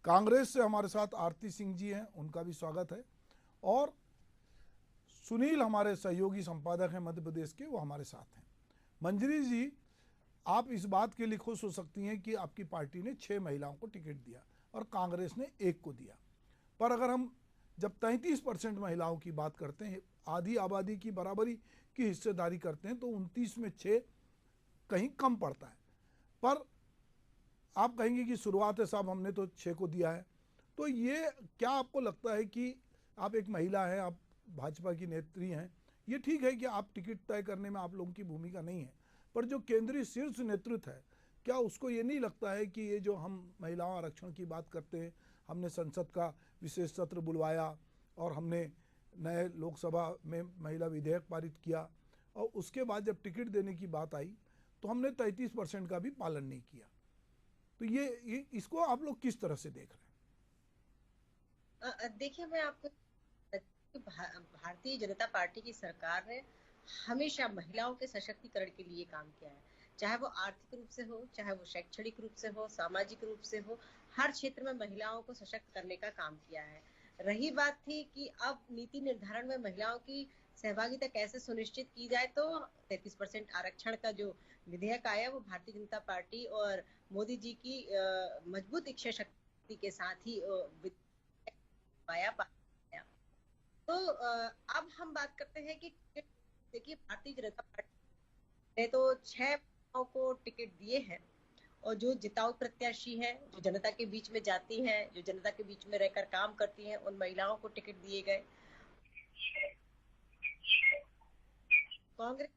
कांग्रेस से हमारे साथ आरती सिंह जी हैं, उनका भी स्वागत है। और सुनील हमारे सहयोगी संपादक हैं मध्य प्रदेश के, वो हमारे साथ हैं। मंजरी जी, आप इस बात के लिए खुश हो सकती हैं कि आपकी पार्टी ने 6 महिलाओं को टिकट दिया और कांग्रेस ने 1 को दिया। पर अगर हम जब 33% महिलाओं की बात करते हैं, आधी आबादी की बराबरी की हिस्सेदारी करते हैं, तो 29 में 6 कहीं कम पड़ता है। पर आप कहेंगे कि शुरुआत है साहब, हमने तो 6 को दिया है। तो ये क्या आपको लगता है कि आप एक महिला हैं, आप भाजपा की नेत्री हैं, ये ठीक है कि आप टिकट तय करने में आप लोगों की भूमिका नहीं है, पर जो केंद्रीय शीर्ष नेतृत्व है, क्या उसको ये नहीं लगता है कि ये जो हम महिलाओं आरक्षण की बात करते हैं, हमने संसद का विशेष सत्र बुलवाया और हमने नए लोकसभा में महिला विधेयक पारित किया, और उसके बाद जब टिकट देने की बात आई तो हमने 33% का भी पालन नहीं किया। तो ये इसको आप लोग किस तरह से देख रहे हैं? देखिए, मैं आपको भारतीय जनता पार्टी की सरकार ने हमेशा महिलाओं के सशक्तिकरण के लिए काम किया है, चाहे वो आर्थिक रूप से हो, चाहे वो शैक्षणिक रूप से हो, सामाजिक रूप से हो। हर क्षेत्र में महिलाओं को सशक्त करने का काम किया है। रही बात थी कि अब नीति निर्धारण में महिलाओं की सहभागिता कैसे सुनिश्चित की जाए, तो 33% आरक्षण का जो विधेयक आया वो भारतीय जनता पार्टी और मोदी जी की मजबूत इच्छा शक्ति के साथ ही पाया। तो अब हम बात करते हैं कि देखिए, भारतीय जनता पार्टी ने तो 6 महिलाओं को टिकट दिए हैं, और जो जिताऊ प्रत्याशी है, जो जनता के बीच में जाती हैं, जो जनता के बीच में रहकर काम करती हैं, उन महिलाओं को टिकट दिए गए। कांग्रेस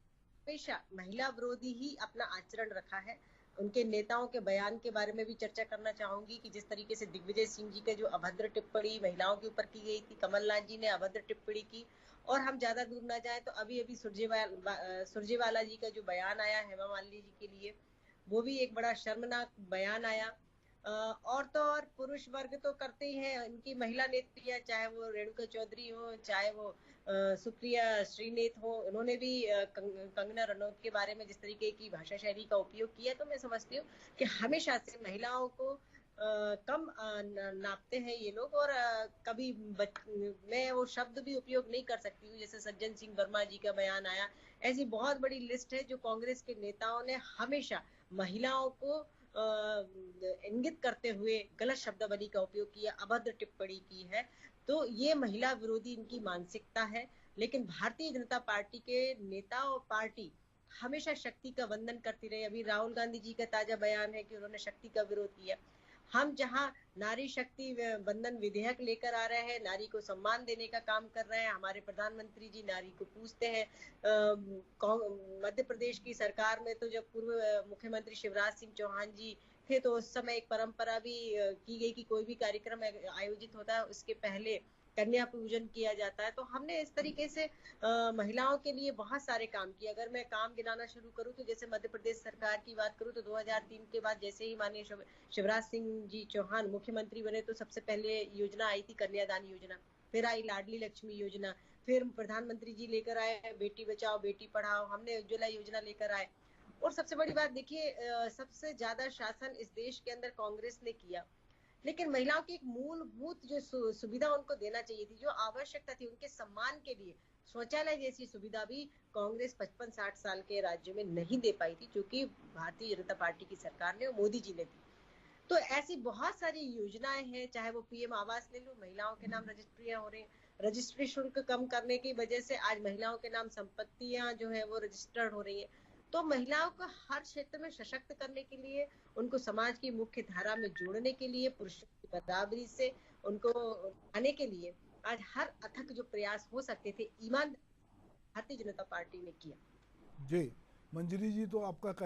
हमेशा महिला विरोधी ही अपना आचरण रखा है। उनके नेताओं के बयान के बारे में भी चर्चा करना चाहूंगी कि जिस तरीके से दिग्विजय सिंह जी के जो अभद्र टिप्पणी महिलाओं के ऊपर की गई थी, कमलनाथ जी ने अभद्र टिप्पणी की, और हम ज्यादा दूर ना जाए तो अभी अभी सुरजेवाला जी का जो बयान आया हेमा मालिनी जी के लिए, वो भी एक बड़ा शर्मनाक बयान आया। और तो और पुरुष वर्ग तो करते ही हैं, इनकी महिला नेत्रियां, चाहे वो रेणुका चौधरी हो, चाहे वो सुप्रिया श्रीनेत हो, उन्होंने भी कंगना रनौत के बारे में जिस तरीके की भाषा शैली का उपयोग किया, तो मैं समझती हूँ कि हमेशा से महिलाओं को कम नापते हैं ये लोग। और कभी मैं वो शब्द भी उपयोग नहीं कर सकती हूँ, जैसे सज्जन सिंह वर्मा जी का बयान आया। ऐसी बहुत बड़ी लिस्ट है जो कांग्रेस के नेताओं ने हमेशा महिलाओं को इंगित करते हुए गलत शब्दावली का उपयोग किया, अभद्र टिप्पणी की है। तो ये महिला विरोधी इनकी मानसिकता है। लेकिन भारतीय जनता पार्टी के नेता और पार्टी हमेशा शक्ति का वंदन करती रही। अभी राहुल गांधी जी का ताजा बयान है कि उन्होंने शक्ति का विरोध किया। हम जहां नारी शक्ति वंदन विधेयक लेकर आ रहे हैं, नारी को सम्मान देने का काम कर रहे हैं, हमारे प्रधानमंत्री जी नारी को पूजते हैं। मध्य प्रदेश की सरकार में तो जब पूर्व मुख्यमंत्री शिवराज सिंह चौहान जी थे, तो उस समय एक परंपरा भी की गई कि कोई भी कार्यक्रम आयोजित होता है उसके पहले कन्या पूजन किया जाता है। तो हमने इस तरीके से महिलाओं के लिए बहुत सारे काम किए। अगर मैं काम गिनाना शुरू करूं तो जैसे मध्य प्रदेश सरकार की बात करूं तो 2003 के बाद जैसे ही माननीय शिवराज सिंह जी चौहान मुख्यमंत्री बने, तो सबसे पहले योजना आई थी कन्यादान योजना, फिर आई लाडली लक्ष्मी योजना, फिर प्रधानमंत्री जी लेकर आए बेटी बचाओ बेटी पढ़ाओ, हमने उज्ज्वला योजना लेकर आए। और सबसे बड़ी बात देखिए, सबसे ज्यादा शासन इस देश के अंदर कांग्रेस ने किया, लेकिन महिलाओं की एक मूलभूत जो सुविधा उनको देना चाहिए थी, जो आवश्यकता थी उनके सम्मान के लिए, शौचालय जैसी सुविधा भी कांग्रेस 55-60 साल के राज्य में नहीं दे पाई थी, जो कि भारतीय जनता पार्टी की सरकार ने और मोदी जी ने दी। तो ऐसी बहुत सारी योजनाएं हैं, चाहे वो पीएम आवास ले लो, महिलाओं के नाम रजिस्ट्रियां हो रही हैं, रजिस्ट्री शुल्क कम करने की वजह से आज महिलाओं के नाम संपत्तियां जो है वो रजिस्टर्ड हो रही है। तो महिलाओं को हर क्षेत्र में सशक्त करने के लिए, उनको समाज की मुख्य धारा में जोड़ने के लिए, पुरुषों की बराबरी से उनको आने के लिए आज हर अथक जो प्रयास हो सकते थे, ईमानदारी भारतीय जनता पार्टी ने किया। जी, मंजरी जी, तो आपका